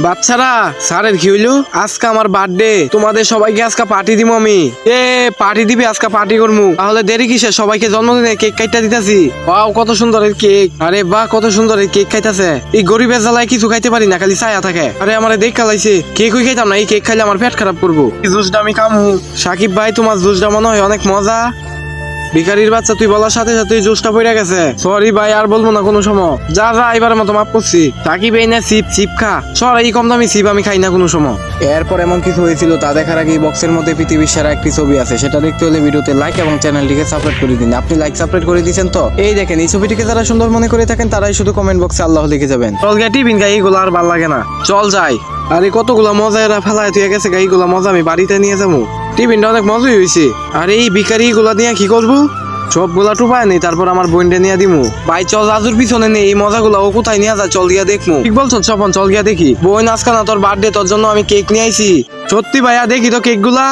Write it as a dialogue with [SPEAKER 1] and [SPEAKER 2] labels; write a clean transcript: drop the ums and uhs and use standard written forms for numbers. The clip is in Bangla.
[SPEAKER 1] বাচ্চারা স্যারের কি হইলো? আজকে আমার বার্থডে, তোমাদের সবাইকে আজকে পার্টি দিব আমি। পার্টি দিবি? আজকে পার্টি করবো। তাহলে দেরি কিসে? সবাইকে জন্মদিনে কেক কাইটা দিতেছি। বাহ কত সুন্দর কেক! আরে বাহ কত সুন্দর কেক খাইতেছে। এই গরিবের জ্বালায় কিছু খাইতে পারি না, খালি ছায়া থাকে। আরে আমার দেখ খালাইছে, কেক খাইতাম না, এই কেক খাইলে আমার পেট খারাপ করবো। এই জুসটা আমি খামু। সাকিব ভাই তোমার জুসটা মনে হয় অনেক মজা। ভিখারির বাচ্চা তুই বলার সাথে সাথে জুসটা পড়ে গেছে। সরি ভাই, আর বলবো না কোনো সময়। যা যা, এবারের মতো মাফ করছি। সাকিব এই না চিপ চিপ খা। সর, এই কম দামি চিপ আমি খাই না কোনো সময়। এরপর এমন কিছু হয়েছিল তা দেখার আগে বক্সের মধ্যে পৃথিবীর সেরা একটি ছবি আছে, সেটা দেখতে হলে ভিডিওতে লাইক এবং চ্যানেলটিকে সাবস্ক্রাইব করে দিন। আপনি লাইক সাবস্ক্রাইব করে দিয়েছেন তো? এই দেখেন, এই ছবিটিকে যারা সুন্দর মনে করে থাকেন তারাই শুধু কমেন্ট বক্সে আল্লাহ লিখে যাবেন। চল গে টিফিন গাই, এইগুলো আর ভাল লাগে না, চল যাই। আরে কতগুলা মজা এরা ফেলায় তুই গেছে, গাইগুলা মজা আমি বাড়িতে নিয়ে যাবো। টিফিনটা অনেক মজাই হয়েছে। আর এই ভিখারি গুলা দিয়ে কি করবো? সবগুলা টুপায় নেই, তারপর আমার বোনটা নিয়ে দিমু। ভাই চল, রাজুর পিছনে নেই, এই মজাগুলা ও কোথায় নিয়ে যায়, চল গিয়া দেখমু। ঠিক বলছো স্বপন, চল গিয়া দেখি। বোন আজকে না তোর বার্থডে, তোর জন্য আমি কেক নিয়ে আইছি। সত্যি ভাইয়া, দেখি তো কেক গুলা।